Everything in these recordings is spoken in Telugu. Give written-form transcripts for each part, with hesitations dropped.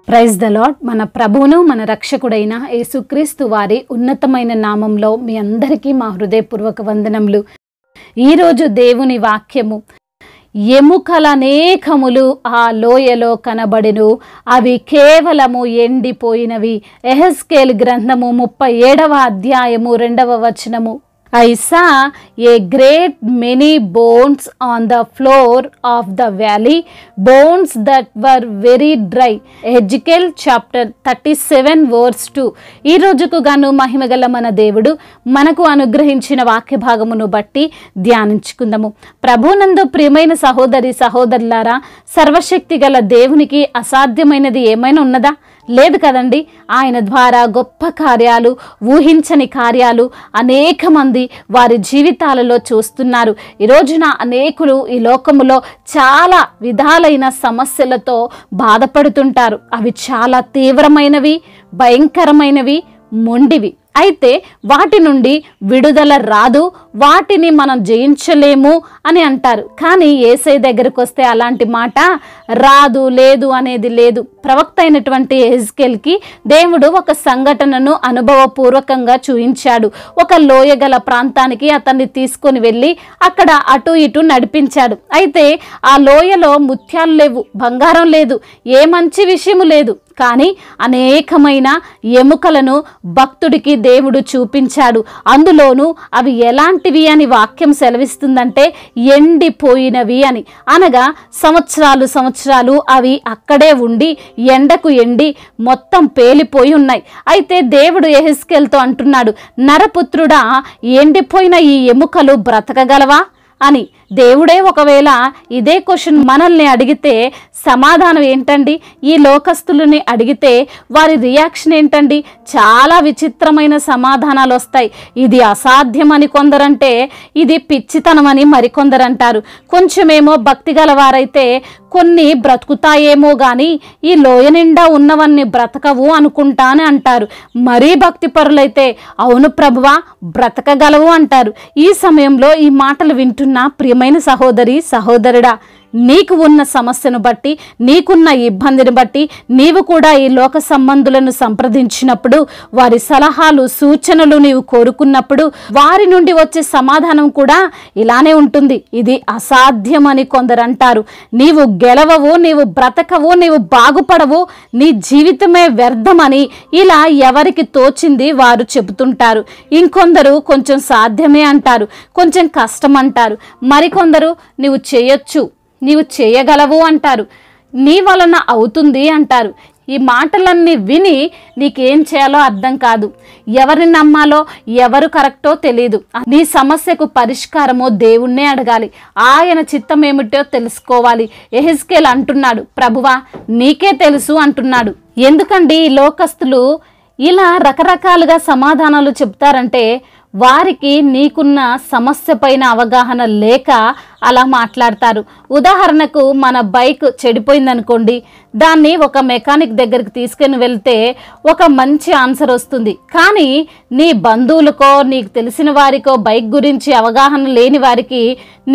Praise the lord. మన ప్రభువును మన రక్షకుడైన యేసుక్రీస్తు వారి ఉన్నతమైన నామంలో మీ అందరికీ మా హృదయపూర్వక వందనములు. ఈరోజు దేవుని వాక్యము, ఎముకలనేకములు ఆ లోయలో కనబడెను, అవి కేవలము ఎండిపోయినవి. యెహెజ్కేలు గ్రంథము 37వ అధ్యాయము 2వ వచనము. I saw a great many bones on the floor of the valley, bones that were very dry. Ezekiel chapter 37 verse 2. ఈ రోజుకు గాను మహిమగల మన దేవుడు మనకు అనుగ్రహించిన వాక్య భాగమును బట్టి ధ్యానించుకుందాము. ప్రభునందు ప్రియమైన సహోదరి సహోదరులారా, సర్వశక్తి గల దేవునికి అసాధ్యమైనది ఏమైనా ఉన్నదా? లేదు కదండి. ఆయన ద్వారా గొప్ప కార్యాలు, ఊహించని కార్యాలు అనేక మంది వారి జీవితాలలో చూస్తున్నారు. ఈ రోజున అనేకులు ఈ లోకములో చాలా విధాలైన సమస్యలతో బాధపడుతుంటారు. అవి చాలా తీవ్రమైనవి, భయంకరమైనవి, మొండివి. అయితే వాటి నుండి విడుదల రాదు, వాటిని మనం జయించలేము అని అంటారు. కానీ యేసయ్య దగ్గరకు వస్తే అలాంటి మాట రాదు, లేదు అనేది లేదు. ప్రవక్త అయినటువంటి యెహెజ్కేలుకి దేవుడు ఒక సంఘటనను అనుభవపూర్వకంగా చూయించాడు. ఒక లోయగల ప్రాంతానికి అతన్ని తీసుకొని వెళ్ళి అక్కడ అటు ఇటు నడిపించాడు. అయితే ఆ లోయలో ముత్యాలు లేవు, బంగారం లేదు, ఏ మంచి విషయము లేదు. కానీ అనేకమైన ఎముకలను భక్తుడికి దేవుడు చూపించాడు. అందులోనూ అవి ఎలాంటివి అని వాక్యం సెలవిస్తుందంటే ఎండిపోయినవి అని. అనగా సంవత్సరాలు అవి అక్కడే ఉండి ఎండకు ఎండి మొత్తం పేలిపోయి ఉన్నాయి. అయితే దేవుడు యెహెజ్కేలుతో అంటున్నాడు, నరపుత్రుడా, ఎండిపోయిన ఈ ఎముకలు బ్రతకగలవా అని. దేవుడే ఒకవేళ ఇదే క్వశ్చన్ మనల్ని అడిగితే సమాధానం ఏంటండి? ఈ లోకస్తులని అడిగితే వారి రియాక్షన్ ఏంటండి? చాలా విచిత్రమైన సమాధానాలు వస్తాయి. ఇది అసాధ్యమని కొందరంటే, ఇది పిచ్చితనమని మరికొందరంటారు. కొంచెమేమో భక్తి గలవారైతే కొన్ని బ్రతుకుతాయేమో కానీ ఈ లోయ నిండా ఉన్నవన్నీ బ్రతకవు అనుకుంటానే అంటారు. మరీ భక్తి పరులైతే అవును ప్రభువా బ్రతకగలవు అంటారు. ఈ సమయంలో ఈ మాటలు వింటున్న ప్రియమైన సహోదరి సహోదరుడా, నీకు ఉన్న సమస్యను బట్టి, నీకున్న ఇబ్బందిని బట్టి నీవు కూడా ఈ లోక సంబంధులను సంప్రదించినప్పుడు, వారి సలహాలు సూచనలు నీవు కోరుకున్నప్పుడు వారి నుండి వచ్చే సమాధానం కూడా ఇలానే ఉంటుంది. ఇది అసాధ్యమని కొందరు అంటారు. నీవు గెలవవు, నీవు బ్రతకవు, నీవు బాగుపడవు, నీ జీవితమే వ్యర్థమని ఇలా ఎవరికి తోచింది వారు చెబుతుంటారు. ఇంకొందరు కొంచెం సాధ్యమే అంటారు, కొంచెం కష్టం అంటారు. మరికొందరు నీవు చేయొచ్చు, నీవు చేయగలవు అంటారు, నీ వలన అవుతుంది అంటారు. ఈ మాటలన్నీ విని నీకేం చేయాలో అర్థం కాదు. ఎవరిని నమ్మాలో, ఎవరు కరెక్టో తెలియదు. నీ సమస్యకు పరిష్కారమో దేవుణ్ణే అడగాలి. ఆయన చిత్తం ఏమిటో తెలుసుకోవాలి. యెహెజ్కేలు అంటున్నాడు, ప్రభువా నీకే తెలుసు అంటున్నాడు. ఎందుకండి ఈ లోకస్తులు ఇలా రకరకాలుగా సమాధానాలు చెప్తారంటే, వారికి నీకున్న సమస్య పైన అవగాహన లేక అలా మాట్లాడతారు. ఉదాహరణకు మన బైక్ చెడిపోయిందనుకోండి, దాన్ని ఒక మెకానిక్ దగ్గరికి తీసుకుని వెళ్తే ఒక మంచి ఆన్సర్ వస్తుంది. కానీ నీ బంధువులకో, నీకు తెలిసిన వారికో బైక్ గురించి అవగాహన లేని వారికి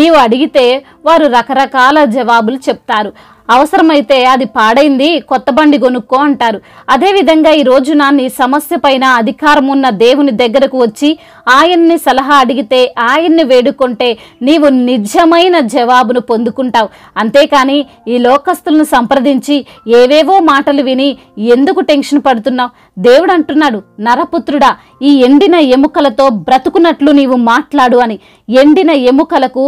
నీవు అడిగితే వారు రకరకాల జవాబులు చెప్తారు. అవసరమైతే అది పాడైంది, కొత్త బండి కొనుక్కో అంటారు. అదేవిధంగా ఈ రోజున నీ సమస్య పైన అధికారం ఉన్న దేవుని దగ్గరకు వచ్చి ఆయన్ని సలహా అడిగితే, ఆయన్ని వేడుకుంటే నీవు నిజమైన జవాబును పొందుకుంటావు. అంతేకాని ఈ లోకస్తులను సంప్రదించి ఏవేవో మాటలు విని ఎందుకు టెన్షన్ పడుతున్నావు? దేవుడు అంటున్నాడు, నరపుత్రుడా, ఈ ఎండిన ఎముకలతో బ్రతుకున్నట్లు నీవు మాట్లాడు అని. ఎండిన ఎముకలకు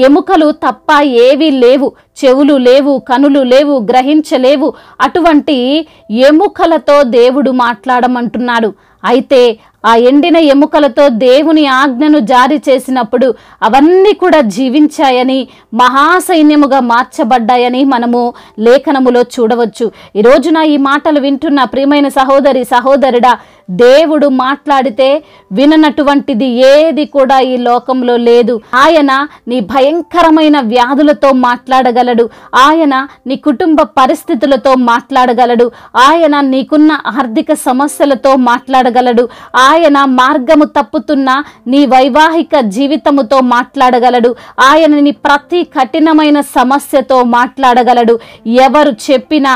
ఎముకలు తప్ప ఏవీ లేవు, చెవులు లేవు, కనులు లేవు, గ్రహించలేవు. అటువంటి ఎముకలతో దేవుడు మాట్లాడమంటున్నాడు. అయితే ఆ ఎండిన ఎముకలతో దేవుని ఆజ్ఞను జారీ చేసినప్పుడు అవన్నీ కూడా జీవించాయని, మహాసైన్యముగా మార్చబడ్డాయని మనము లేఖనములో చూడవచ్చు. ఈ రోజున ఈ మాటలు వింటున్న ప్రియమైన సహోదరి సహోదరుడా, దేవుడు మాట్లాడితే విననటువంటిది ఏది కూడా ఈ లోకంలో లేదు. ఆయన నీ భయంకరమైన వ్యాధులతో మాట్లాడగలడు. ఆయన నీ కుటుంబ పరిస్థితులతో మాట్లాడగలడు. ఆయన నీకున్న ఆర్థిక సమస్యలతో మాట్లాడగలడు. ఆయన మార్గము తప్పుతున్న నీ వైవాహిక జీవితముతో మాట్లాడగలడు. ఆయన నీ ప్రతి కఠినమైన సమస్యతో మాట్లాడగలడు. ఎవరు చెప్పినా,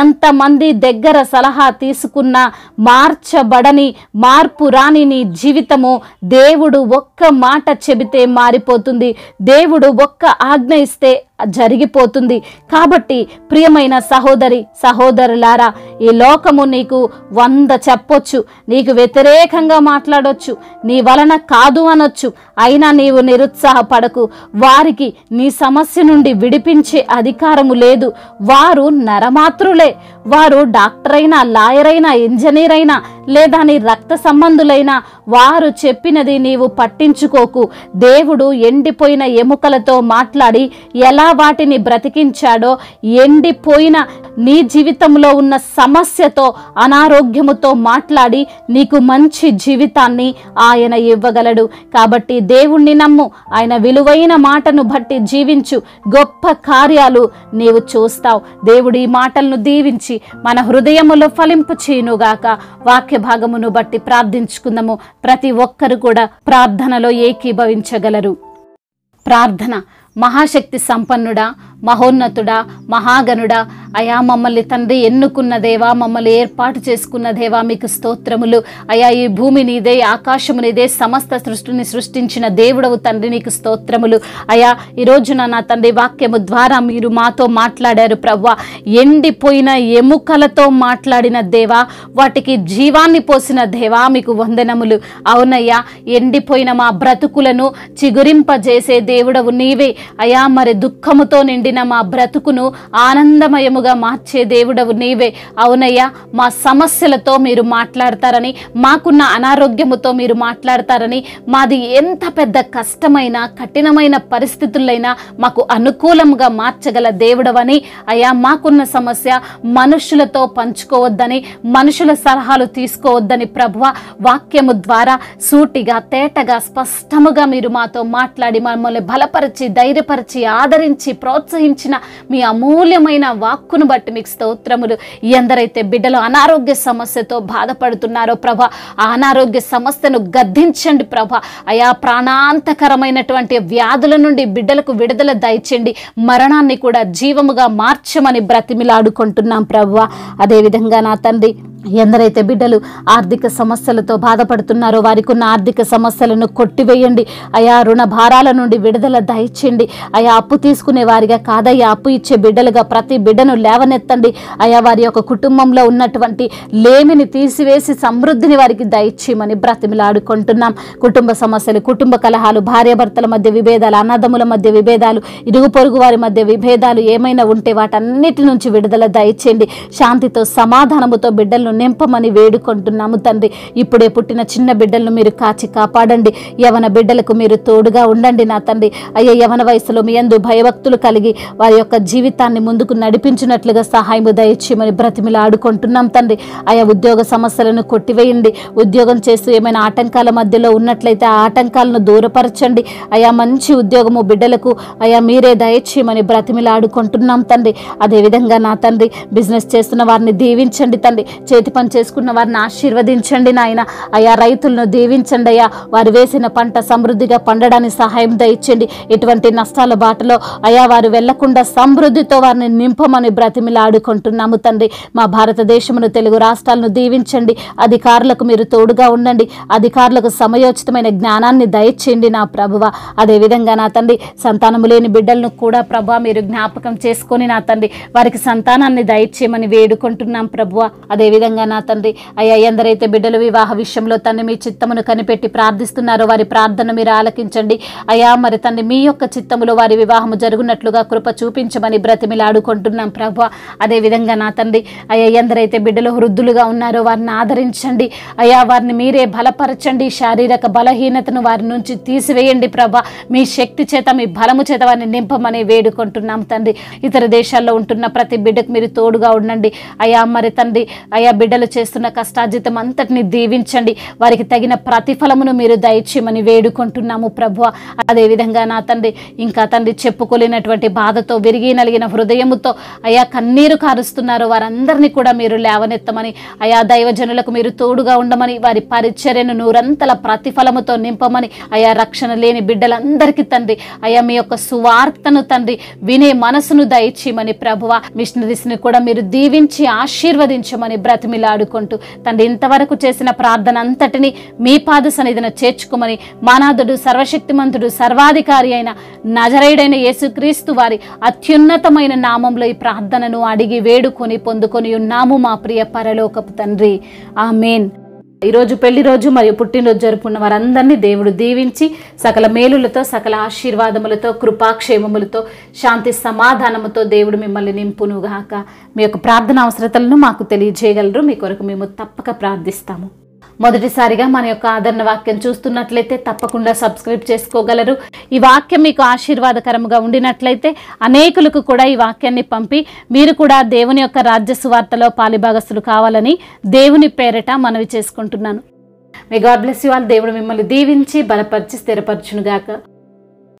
ఎంతమంది దగ్గర సలహా తీసుకున్నా మార్చబడని, మార్పు రాని నీ జీవితము దేవుడు ఒక్క మాట చెబితే మారిపోతుంది. దేవుడు ఒక్క ఆజ్ఞ ఇస్తే జరిగిపోతుంది. కాబట్టి ప్రియమైన సహోదరి సహోదరులారా, ఈ లోకము నీకు 100 చెప్పొచ్చు, నీకు వ్యతిరేకంగా మాట్లాడొచ్చు, నీ వలన కాదు అనొచ్చు. అయినా నీవు నిరుత్సాహపడకు. వారికి నీ సమస్య నుండి విడిపించే అధికారము లేదు. వారు నరమాత్రులే. వారు డాక్టర్ అయినా, లాయర్ అయినా, ఇంజనీర్ అయినా, లేదా నీ రక్త సంబంధులైనా, వారు చెప్పినది నీవు పట్టించుకోకు. దేవుడు ఎండిపోయిన ఎముకలతో మాట్లాడి ఎలా వాటిని బ్రతికించాడో, ఎండిపోయిన నీ జీవితంలో ఉన్న సమస్యతో, అనారోగ్యముతో మాట్లాడి నీకు మంచి జీవితాన్ని ఆయన ఇవ్వగలడు. కాబట్టి దేవుణ్ణి నమ్ము. ఆయన విలువైన మాటను బట్టి జీవించు. గొప్ప కార్యాలు నీవు చూస్తావు. దేవుడు ఈ మాటలను దీవించి మన హృదయములో ఫలింపు చేయునుగాక. వాక్య భాగమును బట్టి ప్రార్థించుకుందాము. ప్రతి ఒక్కరు కూడా ప్రార్థనలో ఏకీభవించగలరు. ప్రార్థన. మహాశక్తి సంపన్నుడా, మహోన్నతుడా, మహాగణుడా, అయా మమ్మల్ని తండ్రి ఎన్నుకున్న దేవా, మమ్మల్ని ఏర్పాటు చేసుకున్న దేవా, మీకు స్తోత్రములు. అయా ఈ భూమి నీదే, ఆకాశము నీదే, సమస్త సృష్టిని సృష్టించిన దేవుడవు తండ్రి, నీకు స్తోత్రములు. అయా ఈ రోజున నా తండ్రి వాక్యము ద్వారా మీరు మాతో మాట్లాడారు ప్రభువా. ఎండిపోయిన ఎముకలతో మాట్లాడిన దేవా, వాటికి జీవాన్ని పోసిన దేవా, మీకు వందనములు. అవునయ్యా, ఎండిపోయిన మా బ్రతుకులను చిగురింపజేసే దేవుడవు నీవే. అయా మరి దుఃఖముతో నిండిన మా బ్రతుకును ఆనందమయముగా మార్చే దేవుడవు నీవే. అవునయ్యా, మా సమస్యలతో మీరు మాట్లాడతారని, మాకున్న అనారోగ్యముతో మీరు మాట్లాడతారని, మాది ఎంత పెద్ద కష్టమైన కఠినమైన పరిస్థితులైనా మాకు అనుకూలంగా మార్చగల దేవుడవని, అయా మాకున్న సమస్య మనుషులతో పంచుకోవద్దని, మనుషుల సలహాలు తీసుకోవద్దని ప్రభువ వాక్యము ద్వారా సూటిగా తేటగా స్పష్టముగా మీరు మాతో మాట్లాడి మమ్మల్ని బలపరిచి ధైర్యపరిచి ఆదరించి ప్రోత్సహించిన మీ అమూల్యమైన వాక్కును బట్టి మీకు స్తోత్రములు. ఎందరైతే బిడ్డలు అనారోగ్య సమస్యతో బాధపడుతున్నారో ప్రభా, ఆ అనారోగ్య సమస్యను గద్దించండి ప్రభా. అయా ప్రాణాంతకరమైనటువంటి వ్యాధుల నుండి బిడ్డలకు విడుదల దయచేయండి. మరణాన్ని కూడా జీవముగా మార్చమని బ్రతిమిలాడుకుంటున్నాం ప్రభువా. అదేవిధంగా నా తండ్రి, ఎందరైతే బిడ్డలు ఆర్థిక సమస్యలతో బాధపడుతున్నారో వారికి ఉన్న ఆర్థిక సమస్యలను కొట్టివేయండి. అయా రుణ భారాల నుండి విడుదల దయచేయండి. అయా అప్పు తీసుకునే వారిగా కాదయ్యా, అప్పు ఇచ్చే బిడ్డలుగా ప్రతి బిడ్డను లేవనెత్తండి. అయా వారి యొక్క కుటుంబంలో ఉన్నటువంటి లేమిని తీసివేసి సమృద్ధిని వారికి దయచేయమని బ్రతిమిలాడుకుంటున్నాం. కుటుంబ సమస్యలు, కుటుంబ కలహాలు, భార్యాభర్తల మధ్య విభేదాలు, అన్నదమ్ముల మధ్య విభేదాలు, ఇరుగు పొరుగు వారి మధ్య విభేదాలు ఏమైనా ఉంటే వాటన్నిటి నుంచి విడుదల దయచేయండి. శాంతితో సమాధానముతో బిడ్డలను నింపమని వేడుకుంటున్నాము తండ్రి. ఇప్పుడే పుట్టిన చిన్న బిడ్డలను మీరు కాచి కాపాడండి. యవన బిడ్డలకు మీరు తోడుగా ఉండండి నా తండ్రి. అయ్యా యవన వయసులో మీ యందు భయభక్తులు కలిగి వారి యొక్క జీవితాన్ని ముందుకు నడిపించినట్లుగా సహాయము దయచేయమని బ్రతిమిలాడుకుంటున్నాం తండ్రి. ఆయా ఉద్యోగ సమస్యలను కొట్టివేయండి. ఉద్యోగం చేస్తూ ఏమైనా ఆటంకాల మధ్యలో ఉన్నట్లయితే ఆ ఆటంకాలను దూరపరచండి. అయా మంచి ఉద్యోగము బిడ్డలకు అయా మీరే దయచేయమని బ్రతిమిలాడుకుంటున్నాం తండ్రి. అదేవిధంగా నా తండ్రి, బిజినెస్ చేస్తున్న వారిని దీవించండి తండ్రి. చేతి పని చేసుకున్న వారిని ఆశీర్వదించండి నాయన. అయా రైతులను దీవించండి అయ్యా. వారు వేసిన పంట సమృద్ధిగా పండడానికి సహాయం దయచేయండి. ఎటువంటి నష్టాల బాటలో అయా వారు వెళ్లకుండా సమృద్ధితో వారిని నింపమని బ్రతిమిలాడుకుంటున్నాము తండ్రి. మా భారతదేశమును, తెలుగు రాష్ట్రాలను దీవించండి. అధికారులకు మీరు తోడుగా ఉండండి. అధికారులకు సమయోచితమైన జ్ఞానాన్ని దయచేయండి నా ప్రభువ. అదేవిధంగా నా తండ్రి, సంతానము లేని బిడ్డలను కూడా ప్రభా మీరు జ్ఞాపకం చేసుకొని నా తండ్రి వారికి సంతానాన్ని దయచేయమని వేడుకుంటున్నాం ప్రభువ. అదేవిధంగా నా తండ్రి, అయ్యా ఎందరైతే బిడ్డలు వివాహ విషయంలో తండ్రి మీ చిత్తమును కనిపెట్టి ప్రార్థిస్తున్నారో వారి ప్రార్థన మీరు ఆలకించండి. అయ్యా మరి తండ్రి మీ యొక్క చిత్తములో వారి వివాహము జరుగునట్లుగా కృప చూపించమని బ్రతిమిలాడుకుంటున్నాం ప్రభువా. అదేవిధంగా నా తండ్రి, అయ్యా ఎందరైతే బిడ్డలు వృద్ధులుగా ఉన్నారో వారిని ఆదరించండి. అయ్యా వారిని మీరే బలపరచండి. శారీరక బలహీనతను వారి నుంచి తీసివేయండి ప్రభా. మీ శక్తి చేత, మీ బలము చేత వారిని నింపమని వేడుకుంటున్నాం తండ్రి. ఇతర దేశాల్లో ఉంటున్న ప్రతి బిడ్డకు మీరు తోడుగా ఉండండి. అయ్యా మరి తండ్రి, అయ్యా బిడ్డలు చేస్తున్న కష్టార్జితం అంతటిని దీవించండి. వారికి తగిన ప్రతిఫలమును మీరు దయచేయమని వేడుకుంటున్నాము ప్రభువా. అదేవిధంగా నా తండ్రి, ఇంకా తండ్రి చెప్పుకోలేనటువంటి బాధతో విరిగి నలిగిన హృదయముతో అయా కన్నీరు కారుస్తున్నారు వారందరినీ కూడా మీరు లేవనెత్తమని, అయా దైవజనులకు మీరు తోడుగా ఉండమని, వారి పరిచర్యను నూరంతల ప్రతిఫలముతో నింపమని, అయా రక్షణ లేని బిడ్డలందరికీ తండ్రి అయా మీ యొక్క సువార్తను తండ్రి వినే మనసును దయచేయమని ప్రభువా. మిషనరీస్ని కూడా మీరు దీవించి ఆశీర్వదించమని బ్రతిమిలాడుకుంటూ తండ్రి ఇంతవరకు చేసిన ప్రార్థన అంతటిని మీ పాద సన్నిధిన చేర్చుకోమని, మానాథుడు సర్వశక్తిమంతుడు సర్వాధికారి అయిన నజరేయుడైన యేసుక్రీస్తు వారి అత్యున్నతమైన నామంలో ఈ ప్రార్థనను అడిగి వేడుకొని పొందుకొని ఉన్నాము మా ప్రియ పరలోకపు తండ్రి. ఆమేన్. ఈరోజు పెళ్లి రోజు మరియు పుట్టినరోజు జరుపుకున్న వారందరినీ దేవుడు దీవించి సకల మేలులతో, సకల ఆశీర్వాదములతో, కృపాక్షేమములతో, శాంతి సమాధానముతో దేవుడు మిమ్మల్ని నింపునుగాక. మీ యొక్క ప్రార్థన అవసరతలను మాకు తెలియజేయగలరు. మీ కొరకు మేము తప్పక ప్రార్థిస్తాము. మొదటిసారిగా మన యొక్క ఆదరణ వాక్యం చూస్తున్నట్లయితే తప్పకుండా సబ్స్క్రైబ్ చేసుకోగలరు. ఈ వాక్యం మీకు ఆశీర్వాదకరంగా ఉండినట్లయితే అనేకులకు కూడా ఈ వాక్యాన్ని పంపి మీరు కూడా దేవుని యొక్క రాజ్య సువార్తలో పాలిభాగస్తులు కావాలని దేవుని పేరట మనవి చేసుకుంటున్నాను. May God bless you all. దేవుడు మిమ్మల్ని దీవించి బలపరిచి స్థిరపరచునుగాక.